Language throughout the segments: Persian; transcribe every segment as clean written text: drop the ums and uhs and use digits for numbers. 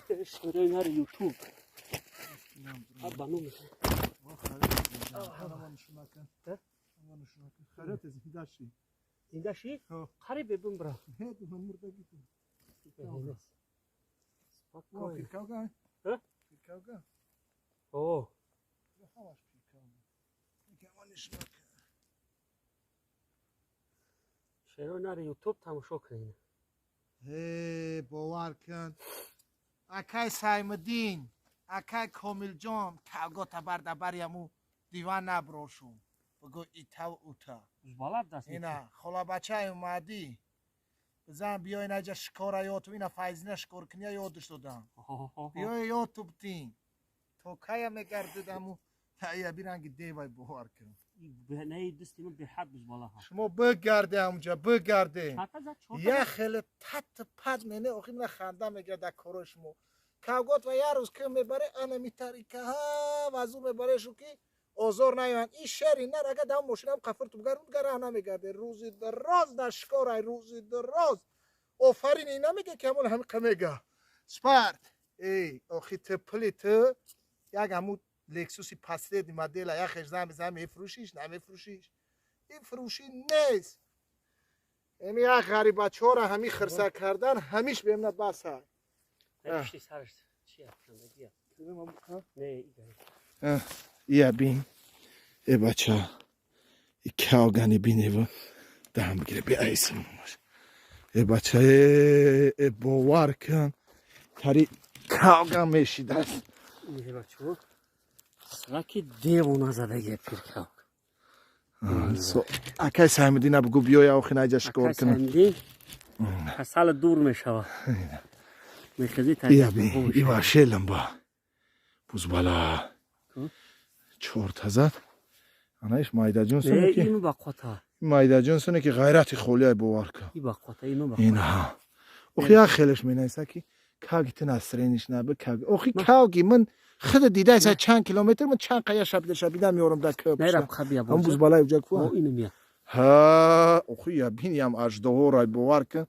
اشتري نار يوتيوب ابا نو این داشتی؟ قریب بیم برا اوه چرا نار یوتیوب تماشا کنین باور کن اکای سایمدین اکای کامل جان کاغو تبر دبریمو دیوان نبروشون بگو ایتا و اوتا بلد دست اینا خلا بچه اومدی بزن بیاین اینجا شکار یاد تو اینا فایزینه شکار کنی یادش دادم بیای یاد تو بتین تو کایا میگردیدمو تا بیرنگی دیوای باور کن نه دستی من به حد بز بالا ها شما بگرده اونجا بگرده یه خیلی تت پد منه آخی من خنده میگه در کارشمو کاغوت و یه روز که میبره انا میتاری که ها وزو میبره شو که آزار نیوان این شهری نه اگه دام ماشینم قفر تو بگرم بگره نمیگرده روزی دراز در شکار روزی دراز آفرین اینا میگه که همون همه میگه سپارت ای آخی تپلی تو یک همون لکسوسی فسته دی مدل یا خرزم بزنم میفروشیش نمیفروشیش این فروشی نیست امی یا غریب بچه ها را همی خرسه کردن همیش بهم بس ها نمیشتی سرش چیه نه یا بین ای بچه ها ای کاغانی بینه و دهم بگیره بی ایسم ای بچه ای باور کن تاری کاغان میشید است ای بچه ها سراکی دیوونه زده یه پیر کاغ اکای سایمدی نبگو بیای آخی نجا شکار کنم اکای سایمدی حسال دور میشوه میخزی یا بین ای واشیلم با بوز بالا 4000 انایش مایده جونسونه که اینو باقوتا مایده جونسونه که غیرت خولیای باور کن ای باقوتا اینو باقوتا اینها اوخی خیلیش مینایسه که کاغی تن اسرینش نبه کاغی اوخی کاغی من خود دیده ایسا چند کیلومتر من چند قیه شبیده میارم در کبشم نیرم خبیه هم بوز بالای اوجا کوا اینو میا ها اوخی یا بینی هم اجده ها رای باور کن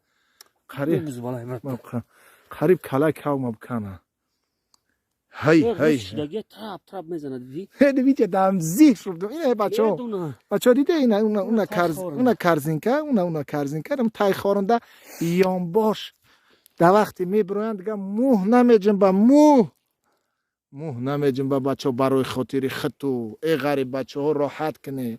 قریب کلای کاغ مبکنه هی دیگه تراب میزنه دیدی؟ دیگه دم زیح شد اینه بچه دیده اینه اونا کرزینکه اونا کرزینکه هم تای خارنده یام باش در وقتی میبرویند دیگه موه نمیجن با موه نمیجن با بچه برای خاطری خطو ای غریب بچه ها راحت کنه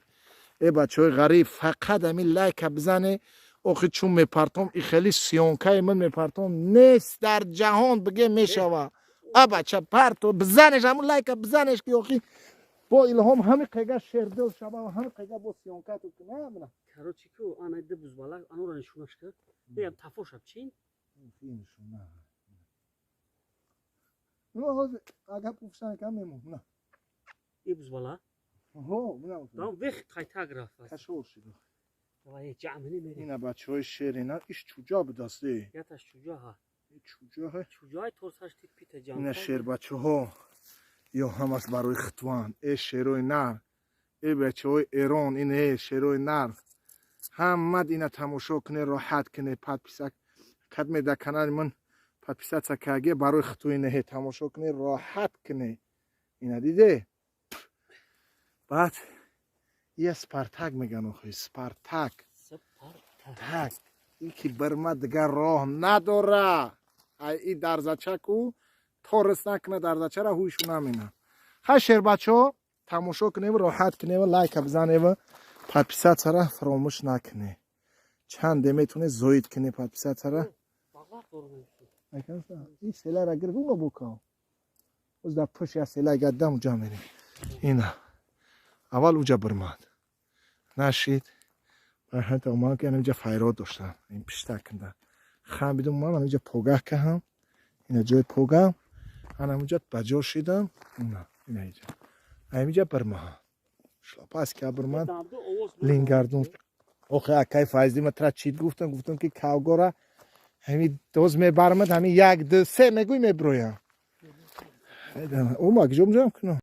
ای بچه های غریب فقط همین لایک بزنه آخی چون میپرتم ای خیلی سیانکه من میپرتم نیست در جهان بگه میشوه بچه پرتو بزنش همون لایک بزنش که آخی با الهام همه قیگه شردل شبه و همه قیگه با سیانکه تو کنه همونه کرو چی که آنه ده بوز بالا آنو را نشونش کرد بیم تفو شب چین؟ این نشونه نه اگه پوفشن که میمون نه ای بوز بالا؟ دام وقت خیلی تگرفت کشور شده وای جمعی میری اینه بچه های شیر اینا ایش چوجا بدسته یتش چوجا ها چوجا تورسش تیک پیت جان اینه شیر بچه ها یا همش برای خطوان ای شیروی نر ای بچه های ایران اینه شیروی نر همه اینه تماشا کنه راحت کنه پد پیسک کدمه در کنار من پد پیسک سکاگه برای خطوی نه تماشا کنه راحت کنه اینه دیده بعد یه سپارتاک میگن آخوی سپارتاک این که برما دیگر راه نداره ای درزچه کو تورس نکنه درزچه را هویشو نمینه خشیر بچه ها تماشا کنه و راحت کنه و لایک بزنه و پدپیست سره فراموش نکنه چند میتونه زوید کنه پدپیست سره این سیله را گرفت اونو بکن از در پشت یا سیله گدم اونجا میریم اینه اول اونجا برماد نشید حتی اومان که اینجا فیراد داشتن این پیشتر کنده خم بیدون من اینجا پوگه که هم اینه جای پوگه هم اینجا بجار شیدم اینه اینجا برماد پس که برماد لینگردون اوخی اکای فایزی مترا چید گفتم که کاوگورا همین دوز میبرمت همین یک دو سه میگوی میبرویم اوما کجا کنم